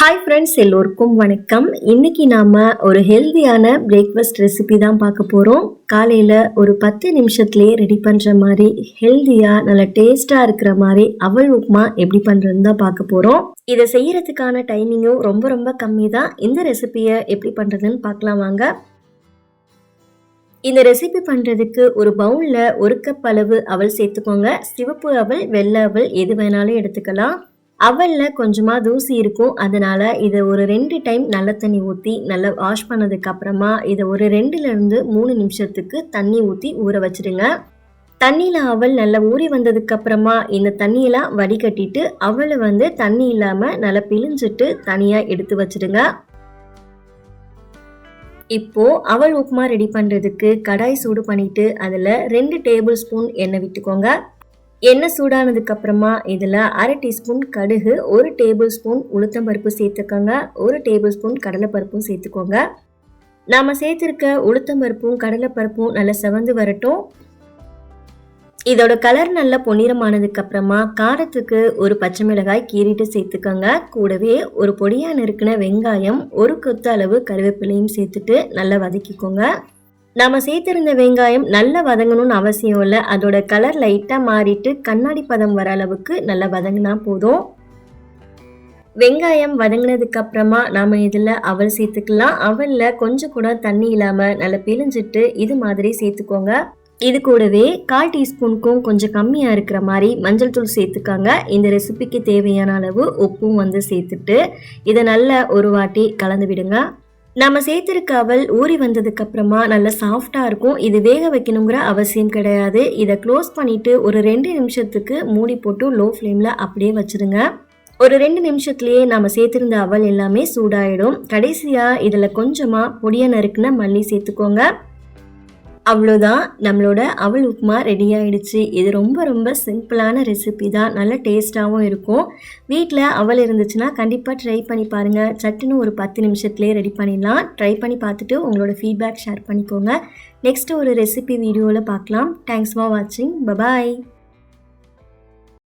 Hi friends, எல்லோருக்கும் வணக்கம். இன்னைக்கு நாம ஒரு ஹெல்தியான பிரேக்ஃபாஸ்ட் ரெசிபி தான் பார்க்க போகிறோம். காலையில் ஒரு 10 நிமிஷத்துலேயே ரெடி பண்ணுற மாதிரி ஹெல்தியாக நல்ல டேஸ்ட்டாக இருக்கிற மாதிரி அவல் உப்புமா எப்படி பண்ணுறதுன்னு தான் பார்க்க போகிறோம். இதை செய்யறதுக்கான டைமிங்கும் ரொம்ப ரொம்ப கம்மி தான். இந்த ரெசிபியை எப்படி பண்ணுறதுன்னு பார்க்கலாம் வாங்க. இந்த ரெசிபி பண்ணுறதுக்கு ஒரு பவுலில் 1 கப் அளவு அவல் சேர்த்துக்கோங்க. சிவப்பு அவல், வெள்ளை அவல் எது வேணாலும் எடுத்துக்கலாம். அவலில் கொஞ்சமாக தூசி இருக்கும், அதனால் இதை ஒரு 2 டைம் நல்ல தண்ணி ஊற்றி நல்லா வாஷ் பண்ணதுக்கு அப்புறமா இதை ஒரு 2லேருந்து 3 நிமிஷத்துக்கு தண்ணி ஊற்றி ஊற வச்சுடுங்க. தண்ணியில் அவல் நல்லா ஊறி வந்ததுக்கு அப்புறமா இந்த தண்ணியெல்லாம் வடிகட்டிட்டு அவலை தண்ணி இல்லாமல் நல்லா பிழிஞ்சிட்டு தனியாக எடுத்து வச்சுடுங்க. இப்போது அவல் உப்புமா ரெடி பண்ணுறதுக்கு கடாய் சூடு பண்ணிவிட்டு அதில் 2 டேபிள் ஸ்பூன் எண்ணெய் விட்டுக்கோங்க. எண்ணெய் சூடானதுக்கு அப்புறமா இதில் 1/2 டீஸ்பூன் கடுகு, 1 டேபிள் ஸ்பூன் உளுத்தம்பருப்பு சேர்த்துக்கோங்க, 1 டேபிள் ஸ்பூன் கடலைப்பருப்பும் சேர்த்துக்கோங்க. நாம் சேர்த்துருக்க உளுத்தம்பருப்பும் கடலைப்பருப்பும் நல்லா செவந்து வரட்டும். இதோட கலர் நல்லா பொன்னிறமானதுக்கு அப்புறமா காரத்துக்கு ஒரு பச்சை மிளகாய் கீறிட்டு சேர்த்துக்கோங்க. கூடவே ஒரு பொடியாக நறுக்கின வெங்காயம், 1 கொத்து அளவு கருவேப்பிலையும் சேர்த்துட்டு நல்லா வதக்கிக்கோங்க. நாம் சேர்த்துருந்த வெங்காயம் நல்லா வதங்கணும்னு அவசியம் இல்லை. அதோட கலர் லைட்டாக மாறிட்டு கண்ணாடி பதம் வர அளவுக்கு நல்லா வதங்கினா போதும். வெங்காயம் வதங்கினதுக்கு அப்புறமா நாம் இதில் அவல் சேர்த்துக்கலாம். அவலில் கொஞ்சம் கூட தண்ணி இல்லாமல் நல்லா பிழிஞ்சிட்டு இது மாதிரி சேர்த்துக்கோங்க. இது கூடவே 1/4 டீஸ்பூனுக்கும் கொஞ்சம் கம்மியாக இருக்கிற மாதிரி மஞ்சள் தூள் சேர்த்துக்காங்க. இந்த ரெசிபிக்கு தேவையான அளவு உப்பும் சேர்த்துட்டு இதை நல்லா ஒரு வாட்டி கலந்து விடுங்க. நம்ம சேர்த்துருக்க அவல் ஊறி வந்ததுக்கு அப்புறமா நல்லா சாஃப்டாக இருக்கும். இது வேக வைக்கணுங்கிற அவசியம் கிடையாது. இதை க்ளோஸ் பண்ணிவிட்டு ஒரு 2 நிமிஷத்துக்கு மூடி போட்டு லோ ஃப்ளேமில் அப்படியே வச்சுருங்க. ஒரு 2 நிமிஷத்துலேயே நம்ம சேர்த்துருந்த அவல் எல்லாமே சூடாயிடும். கடைசியாக இதில் கொஞ்சமாக பொடியாக நறுக்குன மல்லி சேர்த்துக்கோங்க. அவ்வளோதான், நம்மளோட அவல் உப்புமா ரெடி ஆகிடுச்சு. இது ரொம்ப ரொம்ப சிம்பிளான ரெசிபி தான், நல்ல டேஸ்ட்டாகவும் இருக்கும். வீட்டில் அவல் இருந்துச்சுன்னா கண்டிப்பாக ட்ரை பண்ணி பாருங்கள். சட்டுன்னு ஒரு 10 நிமிஷத்துலேயே ரெடி பண்ணிடலாம். ட்ரை பண்ணி பார்த்துட்டு உங்களோட ஃபீட்பேக் ஷேர் பண்ணிக்கோங்க. நெக்ஸ்ட்டு ஒரு ரெசிபி வீடியோவில் பார்க்கலாம். தேங்க்ஸ் ஃபார் வாட்சிங். பபாய்.